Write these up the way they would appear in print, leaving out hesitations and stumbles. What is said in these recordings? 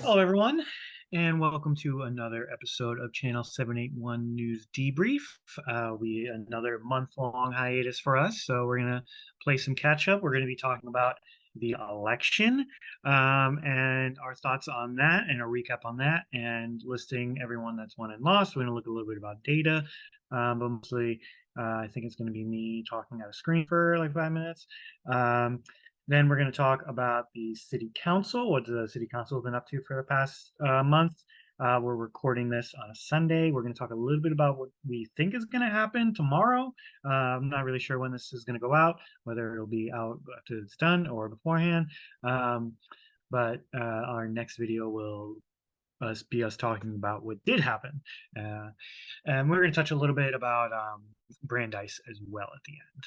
Hello, everyone, and welcome to another episode of Channel 781 News Debrief. We another month-long hiatus for us, so we're gonna play some catch-up. We're gonna be talking about the election and our thoughts on that, and a recap on that, and listing everyone that's won and lost. We're gonna look a little bit about data, but mostly, I think it's gonna be me talking at a screen for like 5 minutes. Then we're going to talk about the city council, what the city council has been up to for the past month. We're recording this on a Sunday. We're going to talk a little bit about what we think is going to happen tomorrow. I'm not really sure when this is going to go out, whether it'll be out after it's done or beforehand. But our next video will be us talking about what did happen. And we're going to touch a little bit about Brandeis as well at the end.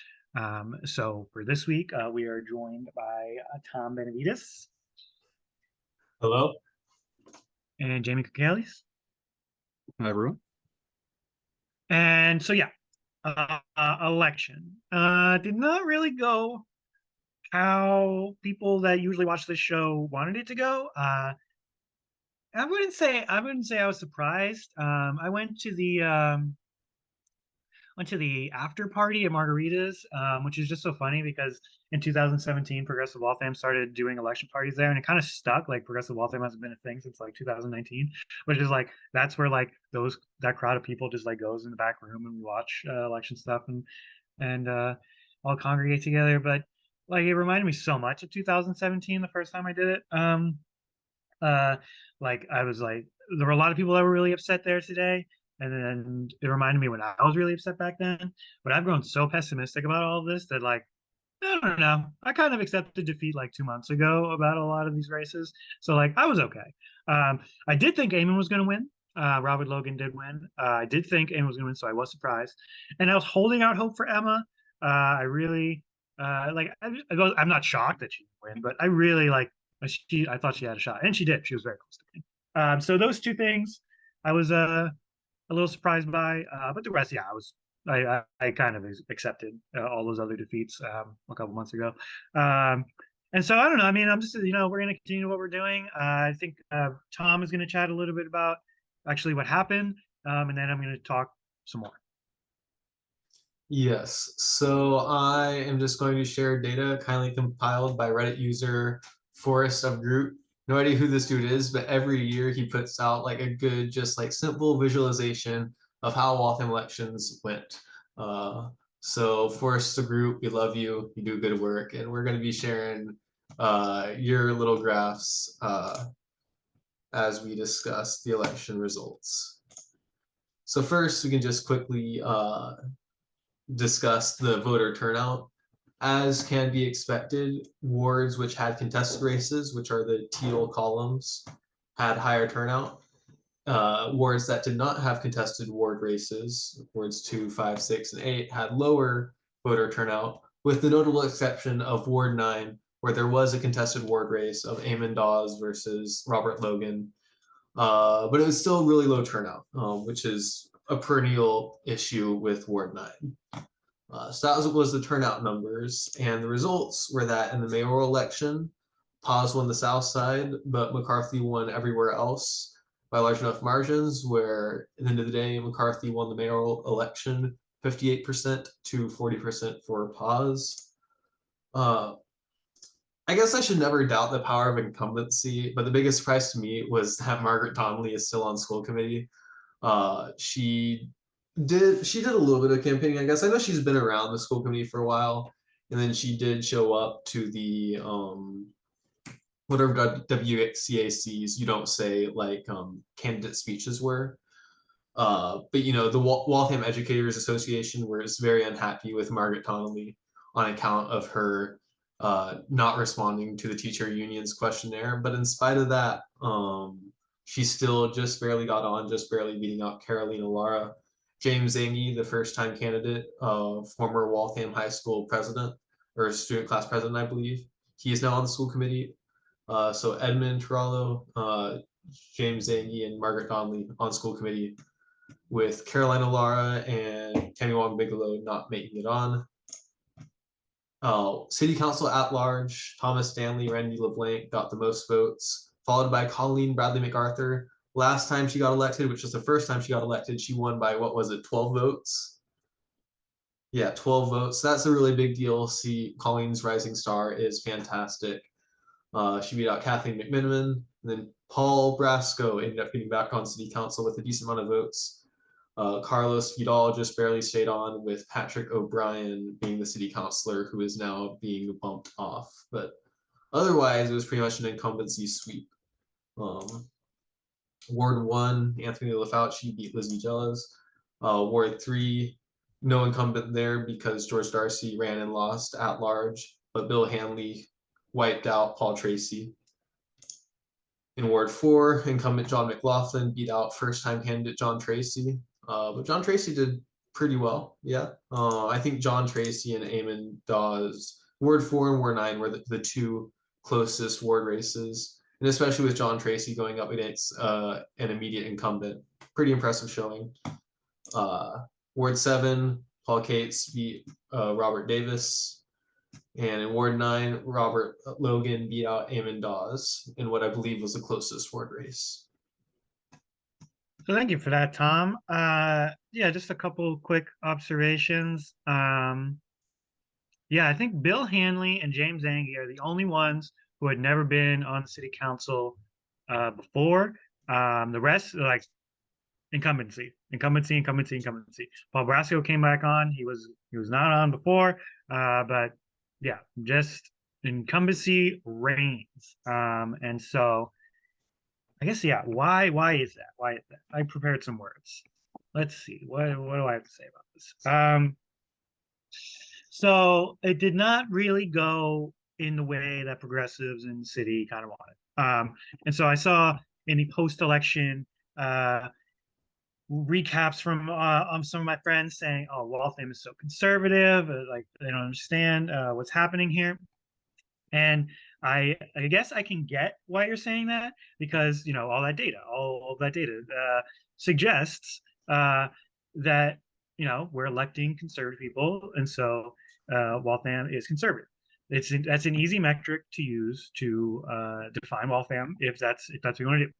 So for this week, we are joined by Tom Benavides Hello. and Jamie Kokalis. Hi, everyone. And so, yeah, election did not really go how people that usually watch this show wanted it to go. I wouldn't say I was surprised. I went to the after party at Margaritas, which is just so funny because in 2017, Progressive Waltham started doing election parties there, and it kind of stuck. Like Progressive Waltham hasn't been a thing since like 2019, which is like that's where like that crowd of people just like goes in the back room and we watch election stuff and all congregate together. But like it reminded me so much of 2017 the first time I did it. Uh, like I was like there were a lot of people that were really upset there today. And then it reminded me when I was really upset back then. But I've grown so pessimistic about all of this that like I don't know. I kind of accepted defeat like 2 months ago about a lot of these races. So like I was okay. I did think Eamon was going to win. Robert Logan did win. I did think Eamon was going to win, so I was surprised. And I was holding out hope for Emma. I really I'm not shocked that she didn't win, but I really like I thought she had a shot, and she did. She was very close to winning. So those two things, I was a little surprised by, but the rest, yeah, I kind of accepted all those other defeats a couple months ago, and so I don't know. I mean, I'm just we're going to continue what we're doing. I think Tom is going to chat a little bit about actually what happened, and then I'm going to talk some more. Yes, so I am just going to share data kindly compiled by Reddit user Forest of Groot. No idea who this dude is, but every year he puts out like a good, just like simple visualization of how Waltham elections went. So Forest of Groot, we love you. You do good work, and we're going to be sharing your little graphs as we discuss the election results. So first, we can just quickly discuss the voter turnout. As can be expected, wards which had contested races, which are the teal columns, had higher turnout. Wards that did not have contested ward races, wards 2, 5, 6, and 8, had lower voter turnout, with the notable exception of Ward 9, where there was a contested ward race of Eamon Dawes versus Robert Logan. But it was still really low turnout, which is a perennial issue with Ward 9. So that was the turnout numbers, and the results were that in the mayoral election, Paz won the South Side, but McCarthy won everywhere else by large enough margins, where at the end of the day, McCarthy won the mayoral election 58% to 40% for Paz. I guess I should never doubt the power of incumbency, but the biggest surprise to me was that Margaret Donnelly is still on school committee. She did a little bit of campaigning, I guess. I know she's been around the school committee for a while, and then she did show up to the whatever WCACs you don't say like candidate speeches were. But the Waltham Educators Association was very unhappy with Margaret Donnelly on account of her not responding to the teacher union's questionnaire. But in spite of that, she still just barely got on, just barely beating out Carolina Lara. James Zangy, the first-time candidate, former Waltham High School president, or student class president, I believe. He is now on the school committee. So Edmund Turallo, James Zangy, and Margaret Donnelly on school committee, with Carolina Lara and Tammy Wong Bigelow not making it on. City Council at large, Thomas Stanley, Randy LeBlanc got the most votes, followed by Colleen Bradley MacArthur. Last time she got elected, which was the first time she got elected, she won by, what was it, 12 votes? Yeah, 12 votes. That's a really big deal. See, Colleen's rising star is fantastic. She beat out Kathleen McMiniman, and then Paul Brasco ended up getting back on city council with a decent amount of votes. Carlos Vidal just barely stayed on, with Patrick O'Brien being the city councilor, who is now being bumped off. But otherwise, it was pretty much an incumbency sweep. Ward 1, Anthony LaFauci beat Lizzie Jellas. Ward 3, no incumbent there because George Darcy ran and lost at large, but Bill Hanley wiped out Paul Tracy. In Ward 4, incumbent John McLaughlin beat out first-time candidate John Tracy. But John Tracy did pretty well, yeah. I think John Tracy and Eamon Dawes, Ward 4 and Ward 9 were the two closest ward races, and especially with John Tracy going up against an immediate incumbent. Pretty impressive showing. Ward 7, Paul Cates beat Robert Davis. And in Ward 9, Robert Logan beat out Eamon Dawes in what I believe was the closest ward race. So thank you for that, Tom. Yeah, just a couple quick observations. Yeah, I think Bill Hanley and James Angie are the only ones who had never been on the city council before. The rest, like incumbency. Paul Brasco came back on. He was not on before, but yeah, just incumbency reigns. And so I guess yeah, why is that? Why is that? I prepared some words. Let's see. What do I have to say about this? So it did not really go in the way that progressives in the city kind of wanted. And so I saw in the post-election recaps from some of my friends saying, "Oh, Waltham is so conservative, like they don't understand what's happening here." And I guess I can get why you're saying that because all that data, all of that data suggests that we're electing conservative people, and so Waltham is conservative. That's an easy metric to use to define Waltham if that's what you want to do.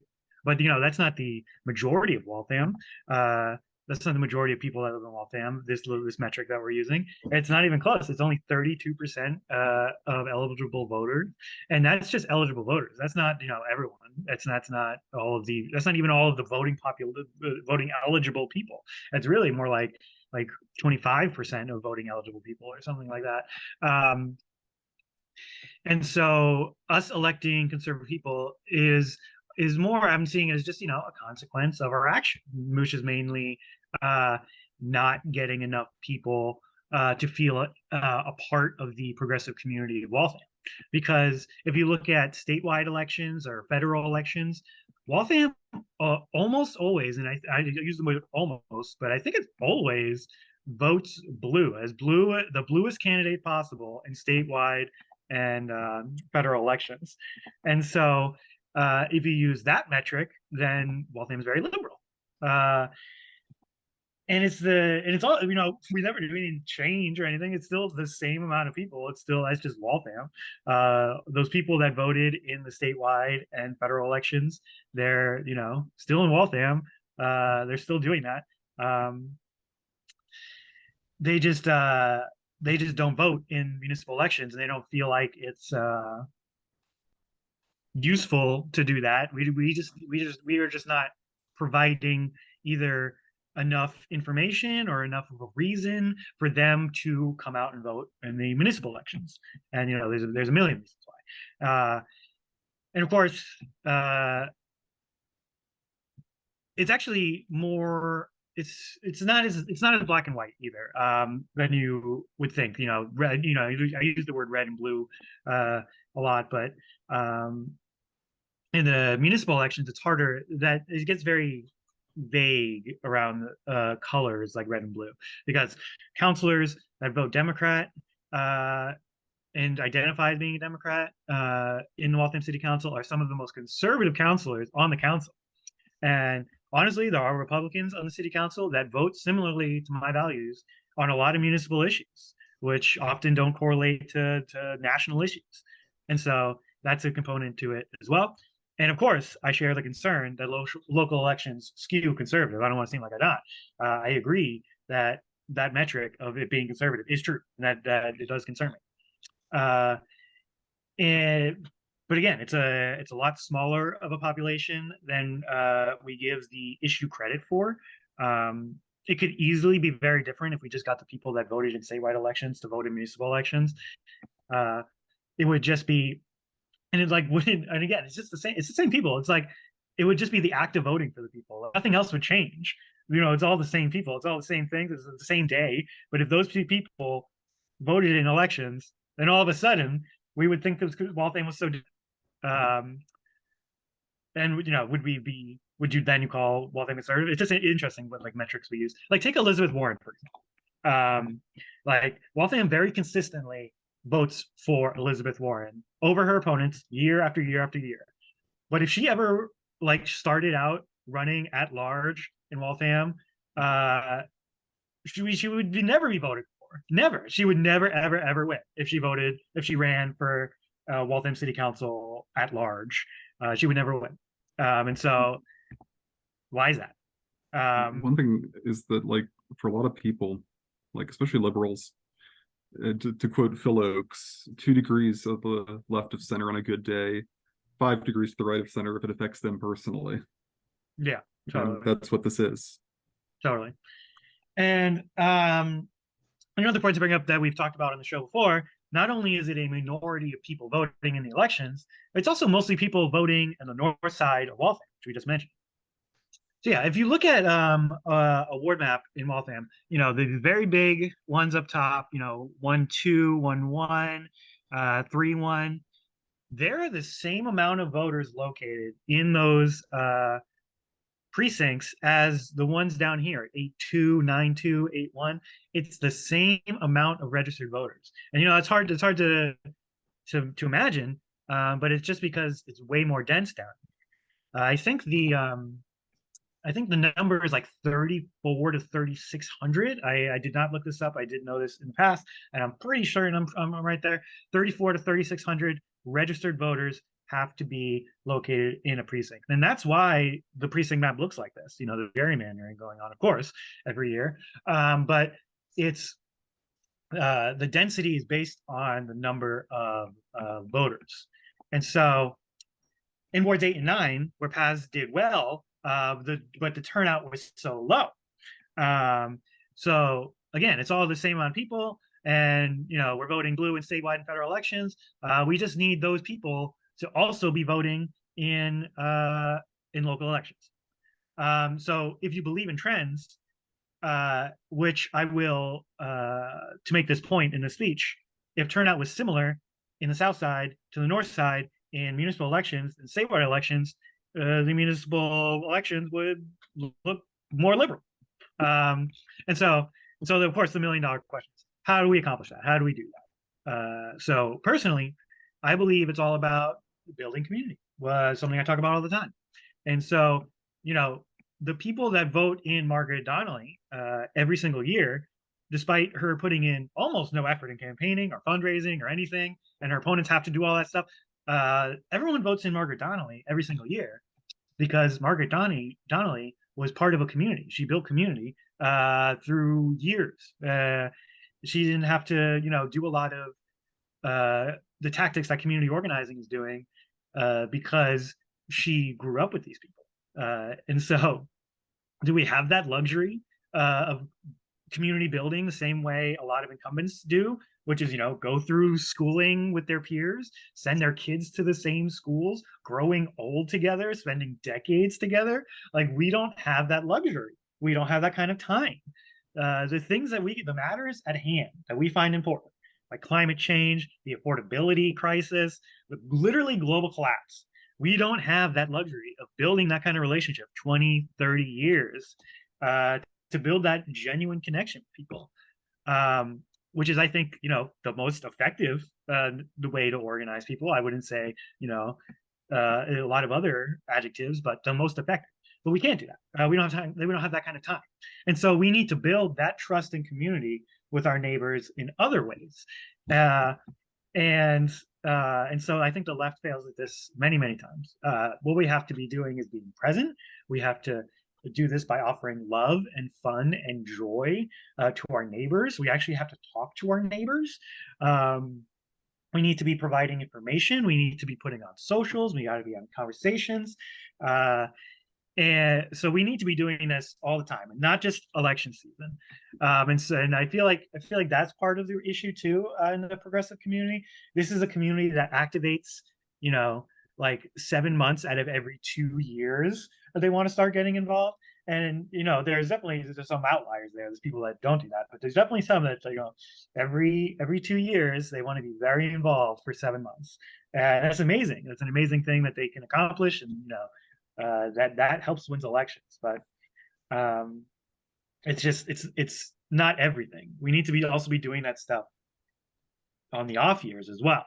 But that's not the majority of Waltham. That's not the majority of people that live in Waltham. This metric that we're using, it's not even close. It's only 32% of eligible voters, and that's just eligible voters. That's not everyone. That's not all of the. That's not even all of the voting eligible people. It's really more like 25% of voting eligible people or something like that. And so us electing conservative people is more I'm seeing as just a consequence of our action, which is mainly not getting enough people to feel a part of the progressive community of Waltham. Because if you look at statewide elections or federal elections, Waltham almost always, and I use the word almost, but I think it's always votes blue, the bluest candidate possible in statewide and federal elections. And so if you use that metric, then Waltham is very liberal. And it's all, we never do any change or anything. It's still the same amount of people. That's just Waltham. Those people that voted in the statewide and federal elections, they're, still in Waltham. They're still doing that. They just don't vote in municipal elections, and they don't feel like it's useful to do that. We are just not providing either enough information or enough of a reason for them to come out and vote in the municipal elections. And there's a million reasons why. And of course, it's actually more. It's not as black and white either than you would think. Red. I use the word red and blue a lot, but in the municipal elections, it's harder. That it gets very vague around colors like red and blue, because councilors that vote Democrat and identify as being a Democrat in the Waltham City Council are some of the most conservative councilors on the council. And honestly, there are Republicans on the city council that vote similarly to my values on a lot of municipal issues, which often don't correlate to national issues. And so that's a component to it as well. And of course, I share the concern that local elections skew conservative. I don't want to seem like I'm not. I agree that that metric of it being conservative is true, and that it does concern me. Uh, and but again, it's a lot smaller of a population than we give the issue credit for. Um, it could easily be very different if we just got the people that voted in statewide elections to vote in municipal elections. Uh, it would just be, and it's like wouldn't, and again, it's just the same. It's the same people. It's like it would just be the act of voting for the people. Nothing else would change. It's all the same people. It's all the same things. It's the same day. But if those two people voted in elections, then all of a sudden we would think that Waltham was so. Um, and would we be? Would you then call Waltham conservative? It's just interesting what like metrics we use. Like take Elizabeth Warren for example. Like Waltham very consistently votes for Elizabeth Warren over her opponents year after year after year. But if she ever like started out running at large in Waltham, she would never be voted for. Never. She would never ever ever win if she ran for Waltham City Council at large. She would never win. And so why is that? One thing is that, like, for a lot of people, like especially liberals, to quote Phil Oakes, 2 degrees of the left of center on a good day, 5 degrees to the right of center if it affects them personally. Yeah, totally. And that's what this is. Totally. And another point to bring up that we've talked about on the show before, not only is it a minority of people voting in the elections, it's also mostly people voting in the north side of Waltham, which we just mentioned. So yeah, if you look at a ward map in Waltham, the very big ones up top, 1 2 1 1, 3 1, there are the same amount of voters located in those precincts as the ones down here, 8 2 9 2 8 1. It's the same amount of registered voters, and it's hard to imagine, but it's just because it's way more dense down. I think the number is like 34 to 3,600. I did not look this up. I did know this in the past, and I'm pretty sure I'm right there. 34 to 3,600 registered voters have to be located in a precinct. And that's why the precinct map looks like this. The gerrymandering going on, of course, every year. But it's the density is based on the number of voters. And so in wards 8 and 9, where Paz did well, but the turnout was so low. So again, it's all the same amount of people, and we're voting blue in statewide and federal elections. We just need those people to also be voting in local elections. So if you believe in trends, which I will to make this point in the speech, if turnout was similar in the south side to the north side in municipal elections and statewide elections, the municipal elections would look more liberal. And so of course the $1 million question is, how do we accomplish that? How do we do that? So personally, I believe it's all about building community. Something I talk about all the time. And so the people that vote in Margaret Donnelly every single year, despite her putting in almost no effort in campaigning or fundraising or anything, and her opponents have to do all that stuff, everyone votes in Margaret Donnelly every single year because Margaret Donnelly was part of a community. She built community through years. She didn't have to, do a lot of the tactics that community organizing is doing because she grew up with these people. And so do we have that luxury of community building the same way a lot of incumbents do, which is, go through schooling with their peers, send their kids to the same schools, growing old together, spending decades together? Like, we don't have that luxury. We don't have that kind of time. The things the matters at hand that we find important, like climate change, the affordability crisis, literally global collapse. We don't have that luxury of building that kind of relationship 20, 30 years to build that genuine connection with people, which is, I think, the most effective the way to organize people. I wouldn't say, a lot of other adjectives, but the most effective. But we can't do that. We don't have time. We don't have that kind of time. And so we need to build that trust and community with our neighbors in other ways. And And so I think the left fails at this many, many times. What we have to be doing is being present. We have to do this by offering love and fun and joy to our neighbors. We actually have to talk to our neighbors. We need to be providing information. We need to be putting on socials. We got to be having conversations. And so we need to be doing this all the time, and not just election season. And I feel like that's part of the issue too in the progressive community. This is a community that activates, like 7 months out of every 2 years that they want to start getting involved. And there's some outliers there. There's people that don't do that, but there's definitely some that every 2 years they want to be very involved for 7 months, and that's amazing. That's an amazing thing that they can accomplish, and that helps wins elections. But it's not everything. We need to also be doing that stuff on the off years as well.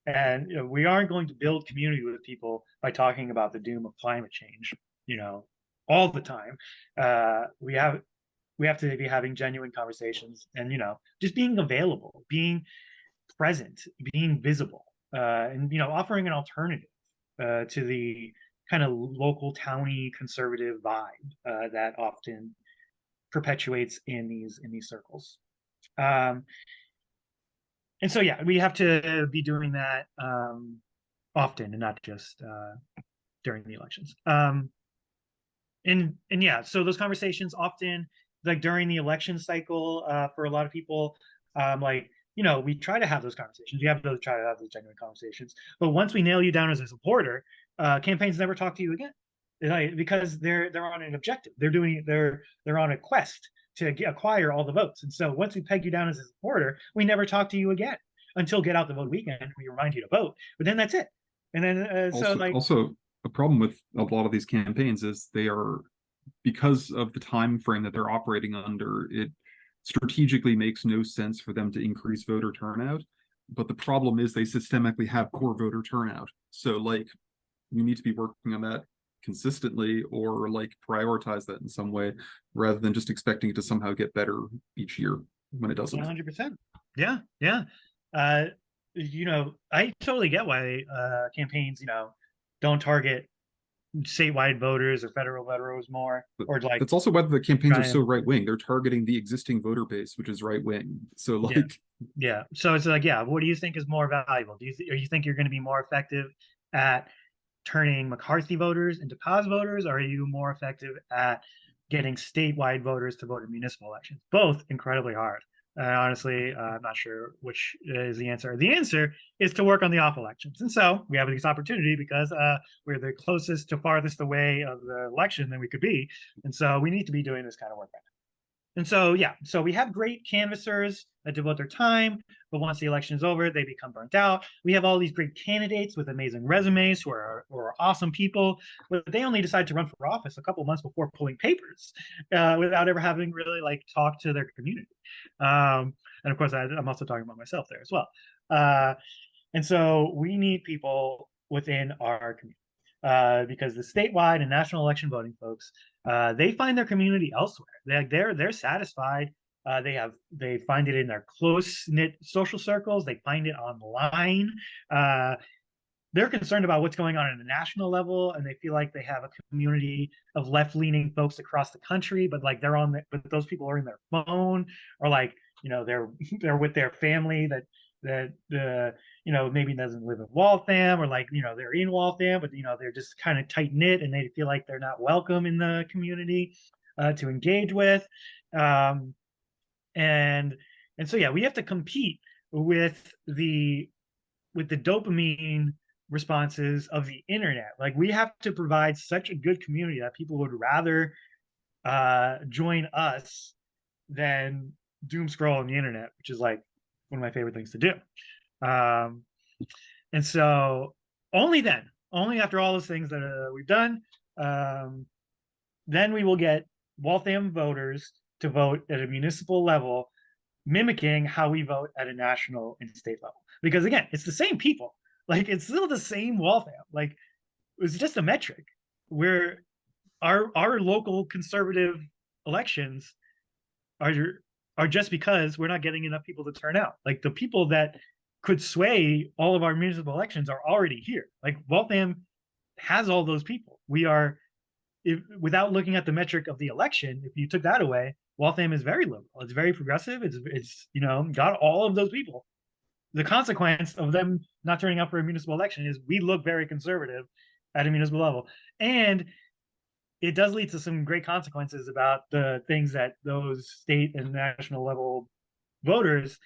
And we aren't going to build community with people by talking about the doom of climate change, all the time. We have to be having genuine conversations, and just being available, being present, being visible, and offering an alternative to the kind of local towny conservative vibe that often perpetuates in these circles. And so we have to be doing that often, and not just during the elections. So those conversations often, like during the election cycle, for a lot of people, we try to have those conversations. Try to have those genuine conversations. But once we nail you down as a supporter, campaigns never talk to you again, because they're on an objective. They're on a quest to acquire all the votes. And so once we peg you down as a supporter, we never talk to you again until get out the vote weekend. We remind you to vote, but then that's it. And then also a problem with a lot of these campaigns is they are, because of the time frame that they're operating under, it strategically makes no sense for them to increase voter turnout. But the problem is they systemically have poor voter turnout. So you need to be working on that consistently, or prioritize that in some way, rather than just expecting it to somehow get better each year when it doesn't. 100%. Yeah. I totally get why campaigns, don't target statewide voters or federal voters more, or that's also why the campaigns are so right wing. They're targeting the existing voter base, which is right wing. So so it's what do you think is more valuable? Do you think you're going to be more effective at turning McCarthy voters into Paz voters, or are you more effective at getting statewide voters to vote in municipal elections? Both incredibly hard. Honestly, I'm not sure which is the answer. The answer is to work on the off elections. And so we have this opportunity because we're the closest to farthest away of the election than we could be. And so we need to be doing this kind of work right now. And so we have great canvassers that devote their time, but once the election is over, they become burnt out. We have all these great candidates with amazing resumes who are awesome people, but they only decide to run for office a couple months before pulling papers without ever having really talked to their community. And of course, I'm also talking about myself there as well. And so we need people within our community, because the statewide and national election voting folks, they find their community elsewhere. They're satisfied. They find it in their close-knit social circles. They find it online. They're concerned about what's going on at a national level, and they feel like they have a community of left-leaning folks across the country, but but those people are in their phone, or they're with their family that maybe doesn't live in Waltham, or they're in Waltham, but they're just kind of tight knit, and they feel like they're not welcome in the community to engage with. And so we have to compete with the dopamine responses of the internet. We have to provide such a good community that people would rather join us than doom scroll on the internet, which is one of my favorite things to do. And so only after all those things that we've done, then we will get Waltham voters to vote at a municipal level, mimicking how we vote at a national and state level. Because again, it's the same people. It's still the same Waltham. It's just a metric where our local conservative elections are just because we're not getting enough people to turn out. The people that could sway all of our municipal elections are already here. Like Waltham has all those people. We are, without looking at the metric of the election, if you took that away, Waltham is very liberal. It's very progressive. It's got all of those people. The consequence of them not turning up for a municipal election is we look very conservative at a municipal level. And it does lead to some great consequences about the things that those state and national level voters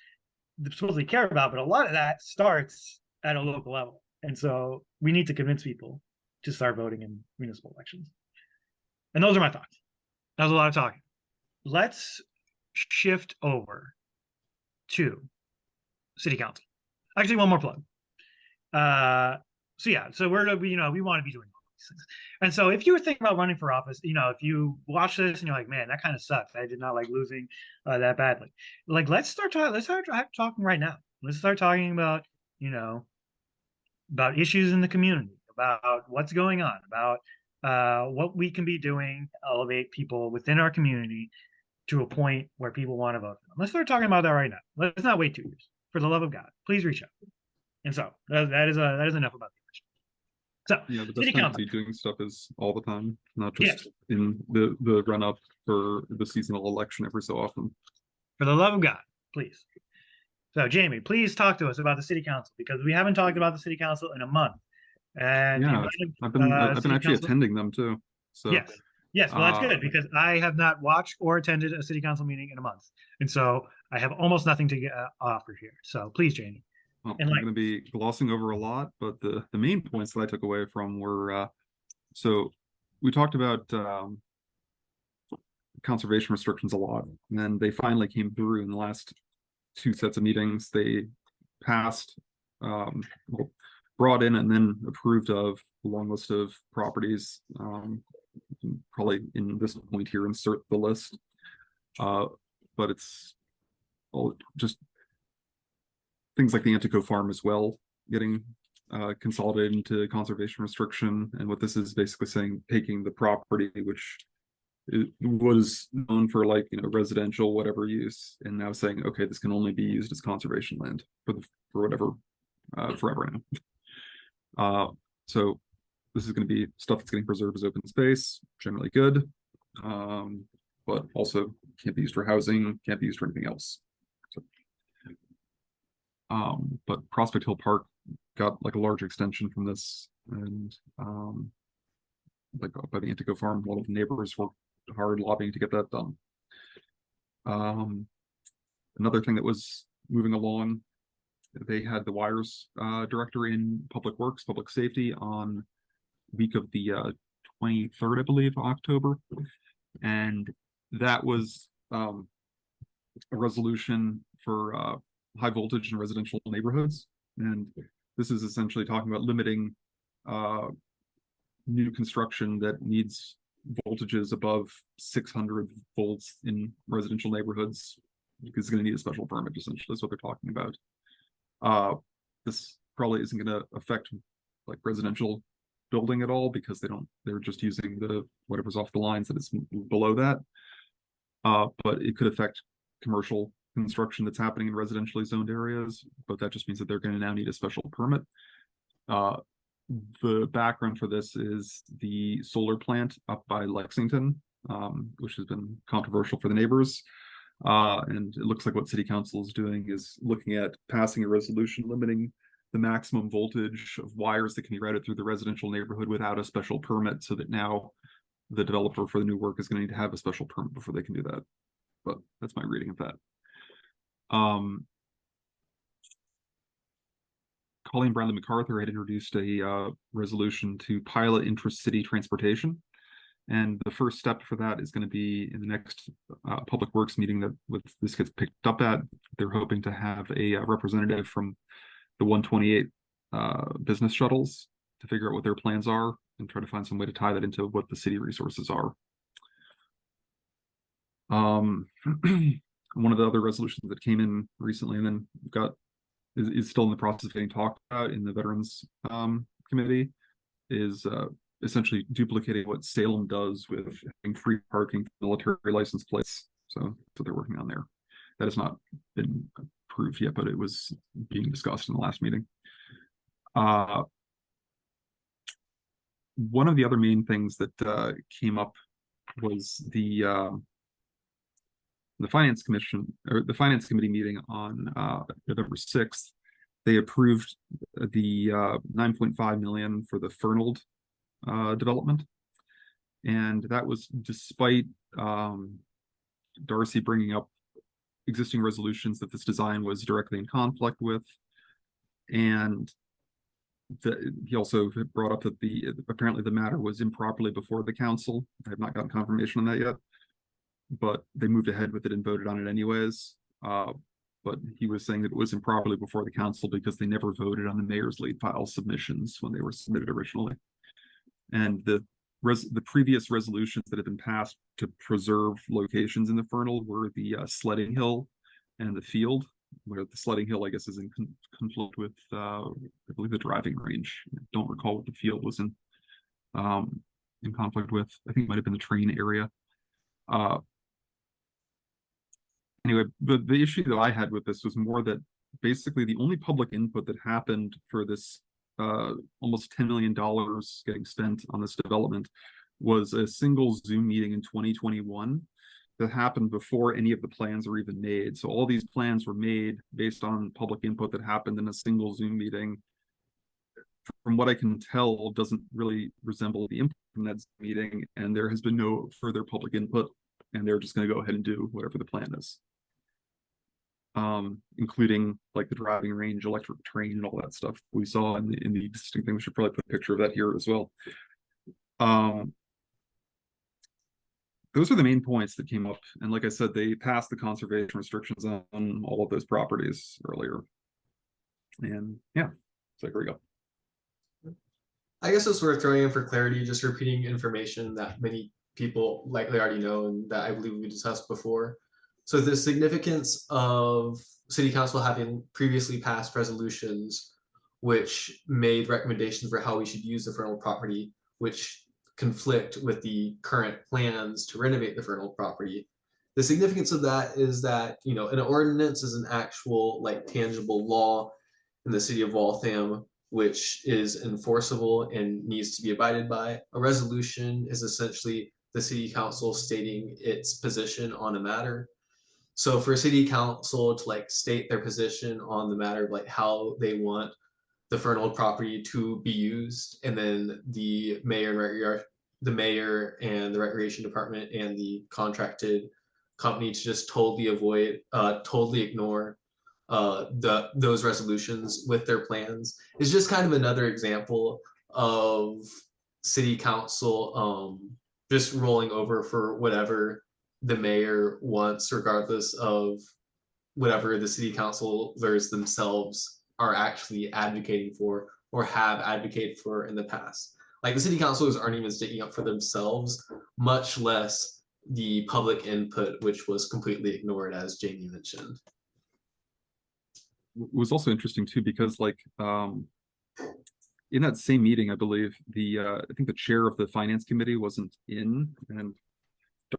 supposedly care about. But a lot of that starts at a local level. And so we need to convince people to start voting in municipal elections. And those are my thoughts. That was a lot of talking. Let's shift over to city council. Actually, one more plug. So we want to be doing all these things. And so if you were thinking about running for office, if you watch this and you're like, man, that kind of sucks. I did not like losing that badly. Like, let's start talking right now. Let's start talking about, about issues in the community, about what's going on, about what we can be doing to elevate people within our community to a point where people want to vote for them. Let's start talking about that right now. Let's not wait 2 years. For the love of God, please reach out. And so that is enough about the election. So yeah, the best time to be doing stuff is all the time, not just in the run up for the seasonal election every so often. For the love of God, please. So Jamie, please talk to us about the city council, because we haven't talked about the city council in a month. And yeah, I've been actually attending them too. So yes, well, that's good, because I have not watched or attended a city council meeting in a month, and so I have almost nothing to offer here. So please, Jamie. Well, I'm going to be glossing over a lot, but the main points that I took away from were so we talked about conservation restrictions a lot, and then they finally came through in the last 2 sets of meetings. They passed, brought in and then approved of a long list of properties. Probably in this point here, insert the list. But it's all just things like the Antico farm as well, getting consolidated into conservation restriction. And what this is basically saying, taking the property, which was known for residential, whatever use, and now saying, okay, this can only be used as conservation land for whatever, forever now. So this is going to be stuff that's getting preserved as open space, generally good, but also can't be used for housing, can't be used for anything else. So, but Prospect Hill Park got a large extension from this, and by the Antico farm, a lot of neighbors worked hard lobbying to get that done. Another thing that was moving along, they had the wires director in public works, public safety on week of the 23rd, I believe, October, and that was a resolution for high voltage in residential neighborhoods. And this is essentially talking about limiting new construction that needs voltages above 600 volts in residential neighborhoods, because it's going to need a special permit. Essentially, that's what they're talking about. This probably isn't going to affect residential building at all, because they're just using whatever's off the lines that is below that. But it could affect commercial construction that's happening in residentially zoned areas, but that just means that they're going to now need a special permit. The background for this is the solar plant up by Lexington, which has been controversial for the neighbors. And it looks like what city council is doing is looking at passing a resolution limiting the maximum voltage of wires that can be routed through the residential neighborhood without a special permit, so that now the developer for the new work is going to need to have a special permit before they can do that. But that's my reading of that. Colleen Bradley MacArthur had introduced a resolution to pilot intracity transportation. And the first step for that is going to be in the next public works meeting that this gets picked up at. They're hoping to have a representative from the 128 business shuttles to figure out what their plans are and try to find some way to tie that into what the city resources are. One of the other resolutions that came in recently and then is still in the process of getting talked about in the Veterans Committee is essentially duplicating what Salem does with having free parking for military license plates. So that's what they're working on there. That has not been approved yet, but it was being discussed in the last meeting. One of the other main things that came up was the Finance Commission, or the Finance Committee meeting on November 6th. They approved the 9.5 million for the Fernald development. And that was despite Darcy bringing up existing resolutions that this design was directly in conflict with. And he also brought up that apparently the matter was improperly before the council. I have not gotten confirmation on that yet, but they moved ahead with it and voted on it anyways. But he was saying that it was improperly before the council because they never voted on the mayor's late file submissions when they were submitted originally. And the previous resolutions that have been passed to preserve locations in the Fernald were the sledding hill and the field, where the sledding hill, I guess, is in conflict with, I believe, the driving range. I don't recall what the field was in conflict with. I think it might have been the train area. Anyway, the issue that I had with this was more that basically the only public input that happened for this almost $10 million getting spent on this development was a single Zoom meeting in 2021 that happened before any of the plans were even made. So all these plans were made based on public input that happened in a single Zoom meeting. From what I can tell, doesn't really resemble the input from that Zoom meeting, and there has been no further public input, and they're just going to go ahead and do whatever the plan is. Including like the driving range, electric train, and all that stuff we saw in the existing thing. We should probably put a picture of that here as well. Those are the main points that came up, and like I said, they passed the conservation restrictions on all of those properties earlier. And yeah, so here we go. I guess it's worth throwing in for clarity, just repeating information that many people likely already know and that I believe we discussed before. So the significance of City Council having previously passed resolutions which made recommendations for how we should use the Fernald property, which conflict with the current plans to renovate the Fernald property. The significance of that is that, you know, an ordinance is an actual, like, tangible law in the city of Waltham, which is enforceable and needs to be abided by. A resolution is essentially the city council stating its position on a matter. So for city council to like state their position on the matter of like how they want the Fernald property to be used, and then the mayor and the recreation department and the contracted company to just totally ignore those resolutions with their plans is just kind of another example of city council just rolling over for whatever the mayor wants, regardless of whatever the city councilors themselves are actually advocating for or have advocated for in the past. Like, the city councilors aren't even sticking up for themselves, much less the public input, which was completely ignored, as Jamie mentioned. It was also interesting too, because like in that same meeting, I believe I think the chair of the finance committee wasn't in, and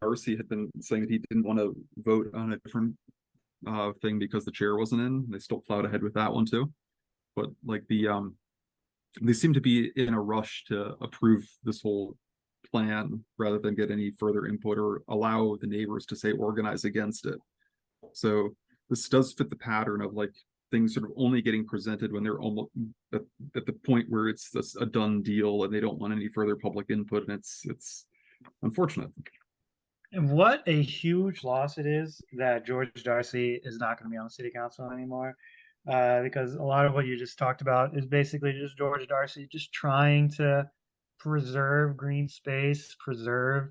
Darcy had been saying that he didn't want to vote on a different thing because the chair wasn't in. They still plowed ahead with that one too. But like they seem to be in a rush to approve this whole plan rather than get any further input or allow the neighbors to say organize against it. So this does fit the pattern of like things sort of only getting presented when they're almost at the point where it's a done deal and they don't want any further public input, and it's unfortunate. And what a huge loss it is that George Darcy is not going to be on the city council anymore. Because a lot of what you just talked about is basically just George Darcy just trying to preserve green space, preserve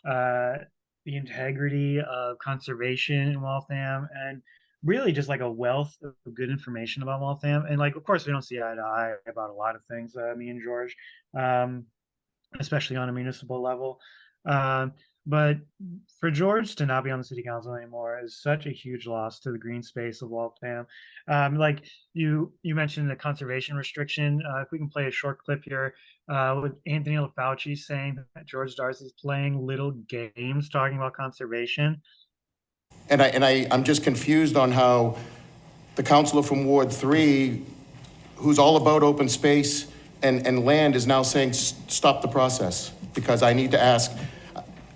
the integrity of conservation in Waltham, and really just like a wealth of good information about Waltham. And like, of course, we don't see eye to eye about a lot of things, me and George, especially on a municipal level. But for George to not be on the city council anymore is such a huge loss to the green space of Waltham. Like you mentioned the conservation restriction. If we can play a short clip here with Anthony LaFauci saying that George Darcy is playing little games talking about conservation. And I'm just confused on how the councilor from Ward 3, who's all about open space and land, is now saying, stop the process, because I need to ask,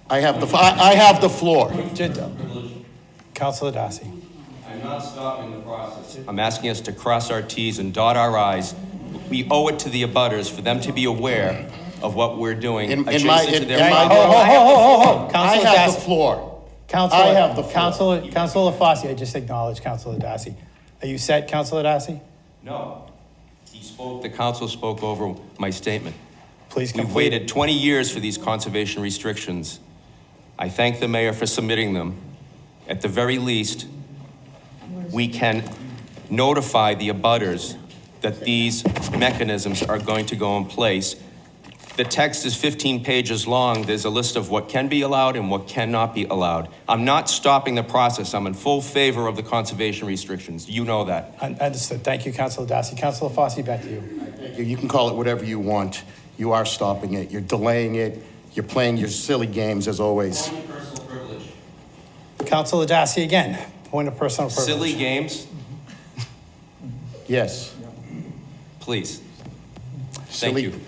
I have the floor. Councilor Darcy. I'm not stopping the process. I'm asking us to cross our T's and dot our I's. We owe it to the abutters for them to be aware of what we're doing adjacent to their property. I Councilor have Darcy. the floor. Councilor, I have the floor. Councilor Fossey, I just acknowledged Councilor Darcy. Are you set, Councilor Darcy? No. The council spoke over my statement. Please We've complete. waited 20 years for these conservation restrictions. I thank the mayor for submitting them. At the very least, we can notify the abutters that these mechanisms are going to go in place. The text is 15 pages long. There's a list of what can be allowed and what cannot be allowed. I'm not stopping the process. I'm in full favor of the conservation restrictions. You know that. Understood. Thank you, Councilor Darcy. Councilor Fossey, back to you. You can call it whatever you want. You are stopping it. You're delaying it. You're playing your silly games, as always. Personal privilege. Councilor Darcy again. Point of personal privilege. Silly games, Yes. please. Thank Silly. you.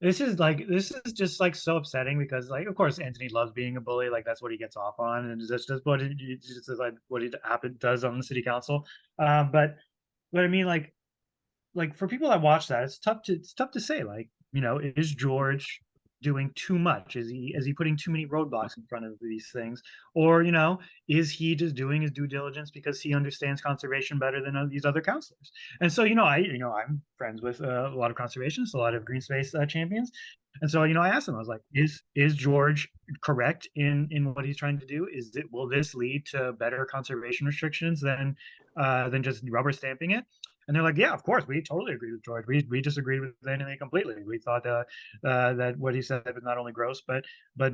This is just like so upsetting because like of course Anthony loves being a bully, like that's what he gets off on, and that's just what it's just like what he does on the city council. But I mean like for people that watch that, it's tough to say, like, you know, is George doing too much? Is he putting too many roadblocks in front of these things? Or, you know, is he just doing his due diligence because he understands conservation better than these other counselors? And so, I'm friends with a lot of conservationists, a lot of green space champions. And so, I asked him, I was like, is George correct in what he's trying to do? Will this lead to better conservation restrictions than just rubber stamping it? And they're like, yeah, of course, we totally agree with George. We disagreed with Anthony completely. We thought that what he said was not only gross, but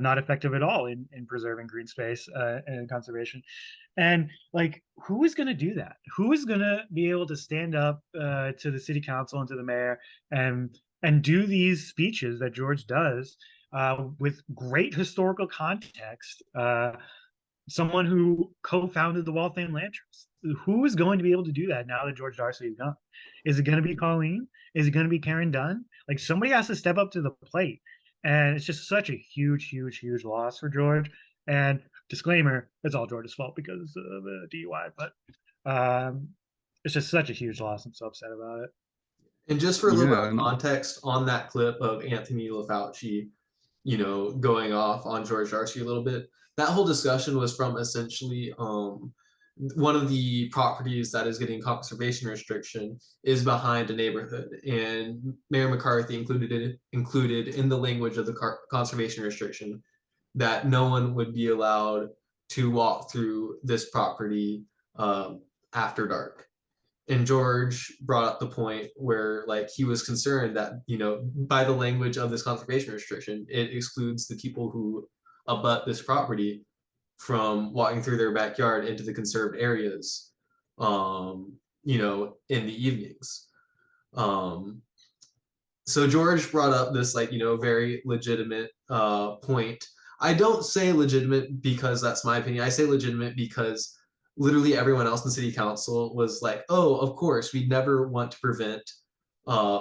not effective at all in preserving green space and conservation. And like, who is going to do that? Who is going to be able to stand up to the city council and to the mayor and do these speeches that George does with great historical context? Someone who co-founded the Waltham Land Trust. Who is going to be able to do that now that George Darcy is gone? Is it going to be Colleen? Is it going to be Karen Dunn? Like, somebody has to step up to the plate. And it's just such a huge, huge, huge loss for George. And disclaimer, it's all George's fault because of the DUI. But it's just such a huge loss. I'm so upset about it. And just for a little bit of and- context on that clip of Anthony LaFauci, going off on George Darcy a little bit, that whole discussion was from essentially one of the properties that is getting conservation restriction is behind a neighborhood, and Mayor McCarthy included in the language of the conservation restriction that no one would be allowed to walk through this property after dark. And George brought up the point where, like, he was concerned that, by the language of this conservation restriction, it excludes the people who abut this property from walking through their backyard into the conserved areas, in the evenings. So George brought up this, very legitimate point. I don't say legitimate because that's my opinion. I say legitimate because literally everyone else in city council was like, oh, of course, we never want to prevent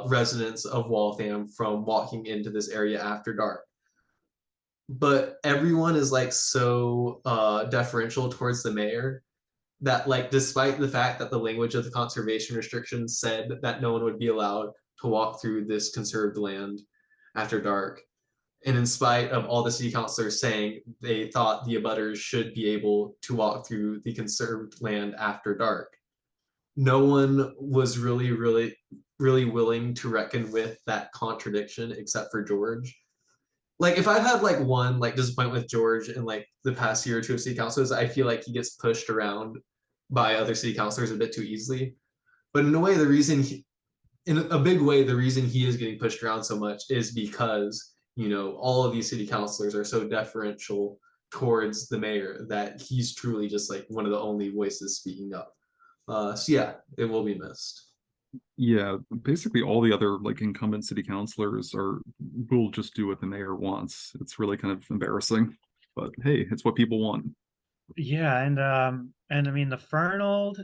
residents of Waltham from walking into this area after dark. But everyone is like so deferential towards the mayor that, like, despite the fact that the language of the conservation restrictions said that no one would be allowed to walk through this conserved land after dark, and in spite of all the city councilors saying they thought the abutters should be able to walk through the conserved land after dark, no one was really, really, really willing to reckon with that contradiction except for George. Like, if I've had like one disappointment with George in like the past year or two of city councilors, I feel like he gets pushed around by other city councilors a bit too easily. But in a way, in a big way, the reason he is getting pushed around so much is because, all of these city councilors are so deferential towards the mayor that he's truly just like one of the only voices speaking up. So yeah, it will be missed. Yeah, basically all the other like incumbent city councilors will just do what the mayor wants. It's really kind of embarrassing, but hey, it's what people want. Yeah, and I mean the Fernald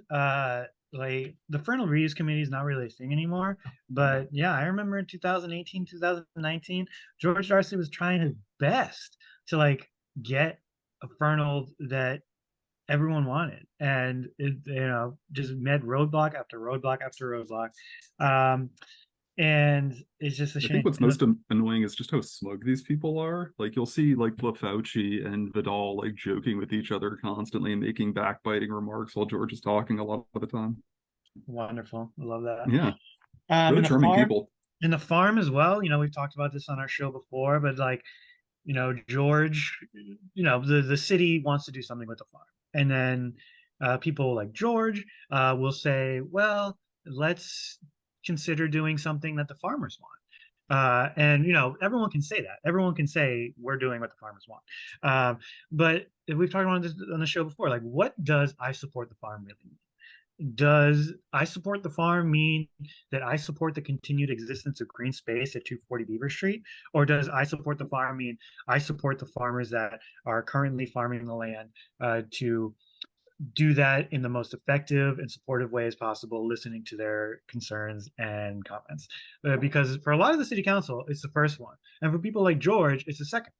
like the Fernald Reeves committee is not really a thing anymore. But yeah, I remember in 2018, 2019, George Darcy was trying his best to like get a Fernald that everyone wanted. And it, just met roadblock after roadblock after roadblock. Um, and it's just a I think shame. what's most annoying is just how smug these people are. Like you'll see like Fauci and Vidal like joking with each other constantly and making backbiting remarks while George is talking a lot of the time. Wonderful. I love that. Yeah, In really the charming farm, people. in the farm as well, we've talked about this on our show before, but like, George, the city wants to do something with the farm. And then people like George will say, well, let's consider doing something that the farmers want. And everyone can say that. Everyone can say we're doing what the farmers want. But we've talked about this on the show before. Like, what does I support the farm really mean? Does I support the farm mean that I support the continued existence of green space at 240 Beaver Street? Or does I support the farm mean I support the farmers that are currently farming the land to do that in the most effective and supportive way as possible, listening to their concerns and comments? Because for a lot of the city council, it's the first one. And for people like George, it's the second.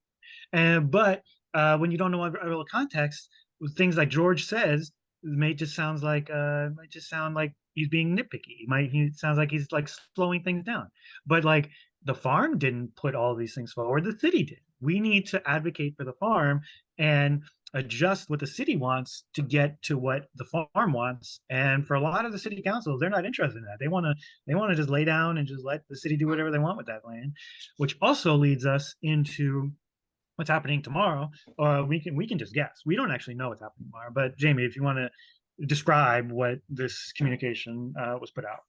But when you don't know real context, things like George says may just might just sound like he's being nitpicky. He sounds like he's like slowing things down. But like the farm didn't put all these things forward. The city did. We need to advocate for the farm and adjust what the city wants to get to what the farm wants. And for a lot of the city councils, they're not interested in that. They want to just lay down and just let the city do whatever they want with that land, which also leads us into what's happening tomorrow. We can just guess. We don't actually know what's happening tomorrow. But Jamie, if you want to describe what this communication was put out.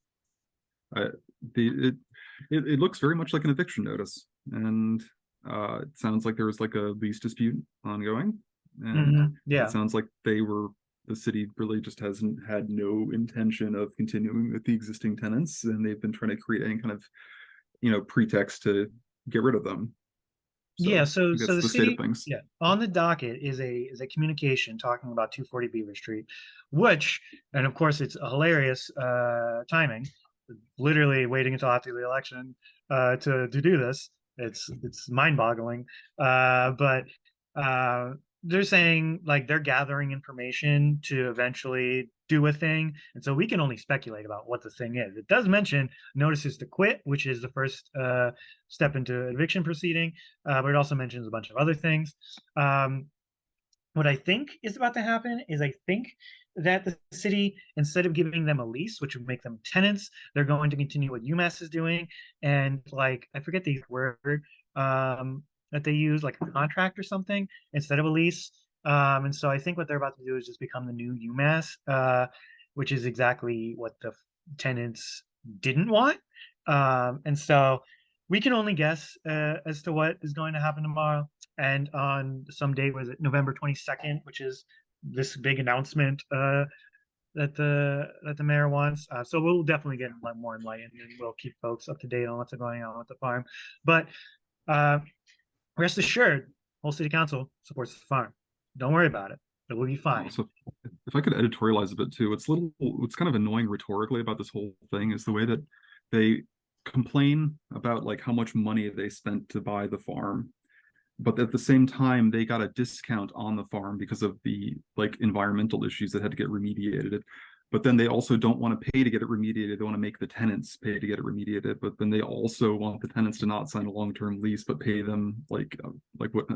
Uh, it looks very much like an eviction notice, and it sounds like there was like a lease dispute ongoing, and Yeah. it sounds like the city really just hasn't had no intention of continuing with the existing tenants, and they've been trying to create any kind of pretext to get rid of them. Yeah, so that's the the state of city, things. yeah, on the docket is a communication talking about 240 Beaver Street, which, and of course, it's a hilarious timing. Literally waiting until after the election to do this. It's mind-boggling. But they're saying like they're gathering information to eventually do a thing, and so we can only speculate about what the thing is. It does mention notices to quit, which is the first step into eviction proceeding, but it also mentions a bunch of other things. What I think is about to happen is I think that the city, instead of giving them a lease, which would make them tenants, they're going to continue what UMass is doing. And like, I forget the word that they use, like a contract or something instead of a lease. And so I think what they're about to do is just become the new UMass, which is exactly what the tenants didn't want. And so we can only guess as to what is going to happen tomorrow. And on some date, was it November 22nd, which is this big announcement that the mayor wants. So we'll definitely get more enlightened, and we'll keep folks up to date on what's going on with the farm. But rest assured, whole city council supports the farm. Don't worry about it. It will be fine. Also, if I could editorialize a bit too, what's kind of annoying rhetorically about this whole thing is the way that they complain about like how much money they spent to buy the farm, but at the same time they got a discount on the farm because of the like environmental issues that had to get remediated. But then they also don't want to pay to get it remediated. They want to make the tenants pay to get it remediated, but then they also want the tenants to not sign a long-term lease but pay them like what,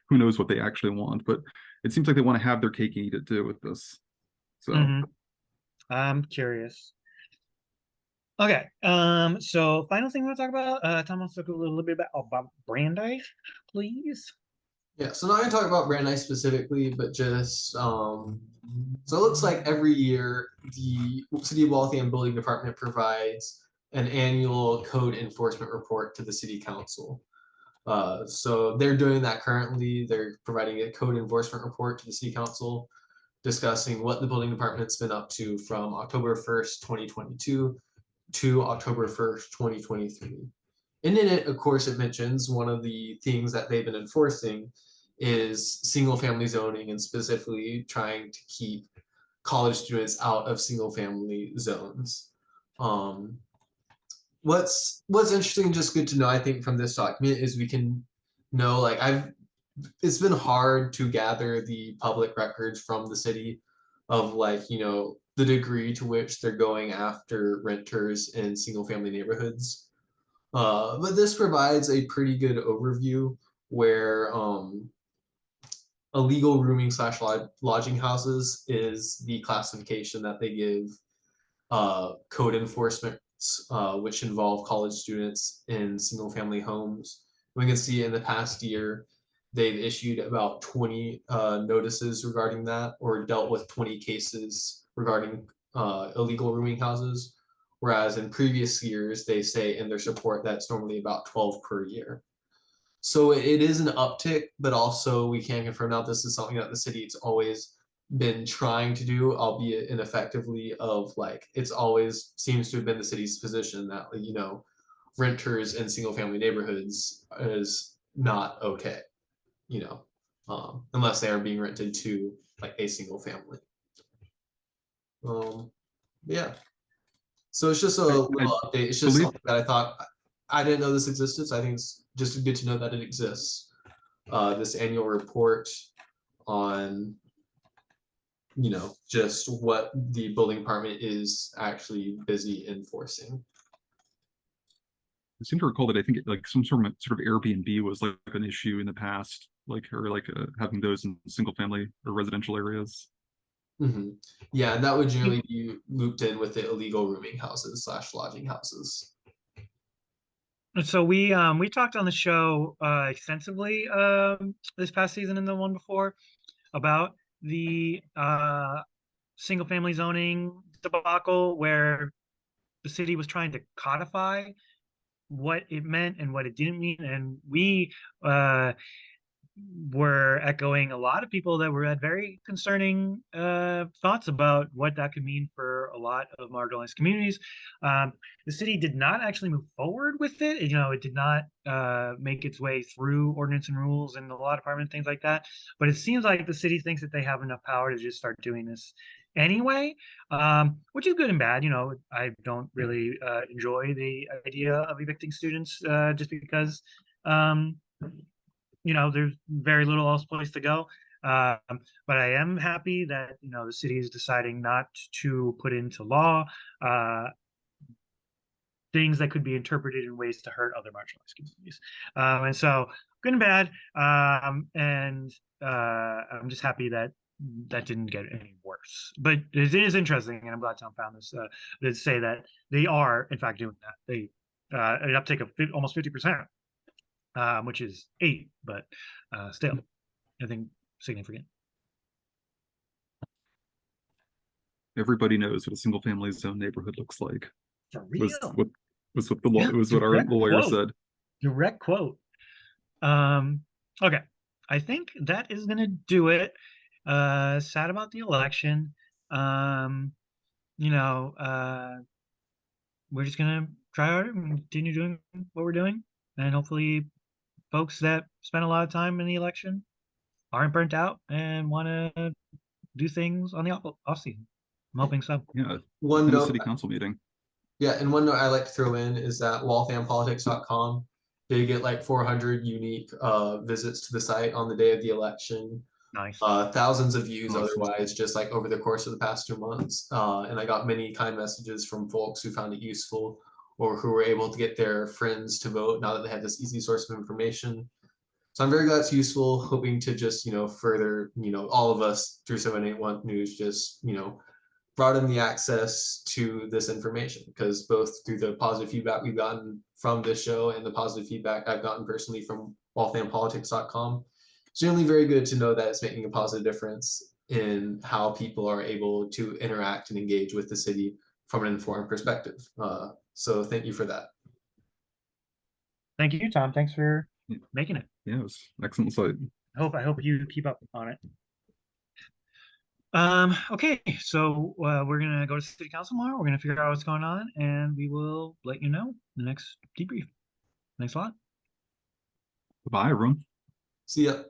who knows what they actually want. But it seems like they want to have their cake and eat it too with this. So I'm curious. Okay. So final thing we want to talk about, Tom wants to talk a little bit about Brandeis, please. Yeah, so not going to talk about Brandeis specifically, but just so it looks like every year the City of Waltham Building Department provides an annual code enforcement report to the City Council. So they're doing that currently. They're providing a code enforcement report to the City Council, discussing what the building department's been up to from October 1st, 2022 to October 1st, 2023. And in it, of course, it mentions one of the things that they've been enforcing is single family zoning and specifically trying to keep college students out of single family zones. What's interesting, just good to know, I think, from this document is we can know, like, it's been hard to gather the public records from the city of, like, you know, the degree to which they're going after renters in single family neighborhoods. But this provides a pretty good overview where illegal rooming slash lodging houses is the classification that they give code enforcement, which involve college students in single family homes. We can see in the past year, they've issued about 20 notices regarding that, or dealt with 20 cases regarding illegal rooming houses. Whereas in previous years, they say in their support that's normally about 12 per year. So it is an uptick, but also we can confirm now this is something that the city has always been trying to do, albeit ineffectively, of like, it's always seems to have been the city's position that, you know, renters in single family neighborhoods is not okay, you know, unless they are being rented to like a single family. Yeah. So it's just a little update. It's just something that I thought, I didn't know this existed, so I think it's just good to know that it exists. This annual report on, you know, just what the building department is actually busy enforcing. I seem to recall that I think like some sort of Airbnb was like an issue in the past, like, or like having those in single family or residential areas. Yeah, and that would generally be looped in with the illegal rooming houses slash lodging houses. And so we talked on the show extensively this past season and the one before about the single family zoning debacle, where the city was trying to codify what it meant and what it didn't mean, and we were echoing a lot of people that had very concerning thoughts about what that could mean for a lot of marginalized communities. The city did not actually move forward with it. You know, it did not make its way through ordinance and rules and the law department, things like that. But it seems like the city thinks that they have enough power to just start doing this anyway, which is good and bad. You know, I don't really enjoy the idea of evicting students just because you know, there's very little else place to go. But I am happy that, you know, the city is deciding not to put into law things that could be interpreted in ways to hurt other marginalized communities. And so good and bad. And I'm just happy that that didn't get any worse. But it is interesting, and I'm glad Tom found this, to say that they are, in fact, doing that. They an uptick of almost 50%. Which is 8, but still, I think significant. Everybody knows what a single family zone neighborhood looks like. For real. Was what the law was what our lawyer said. Direct quote. Okay. I think that is gonna do it. Sad about the election. You know, we're just gonna try harder and continue doing what we're doing, and hopefully folks that spent a lot of time in the election aren't burnt out and want to do things on the off season. I'm hoping so. Yeah. One note, city council meeting. Yeah, and one note I like to throw in is that walthampolitics.com, they get like 400 unique visits to the site on the day of the election. Nice. Thousands of views Awesome. otherwise, just like over the course of the past 2 months. And I got many kind messages from folks who found it useful or who were able to get their friends to vote now that they had this easy source of information. So I'm very glad it's useful, hoping to just, you know, further, you know, all of us through 781 News just, you know, broaden the access to this information, because both through the positive feedback we've gotten from this show and the positive feedback I've gotten personally from walthampolitics.com, it's generally very good to know that it's making a positive difference in how people are able to interact and engage with the city from an informed perspective. So thank you for that. Thank you, Tom. Thanks for making it. Yeah, it was excellent site. I hope you keep up on it. Okay, so we're gonna go to city council tomorrow. We're gonna figure out what's going on, and we will let you know the next debrief. Thanks a lot. Bye, everyone. See ya.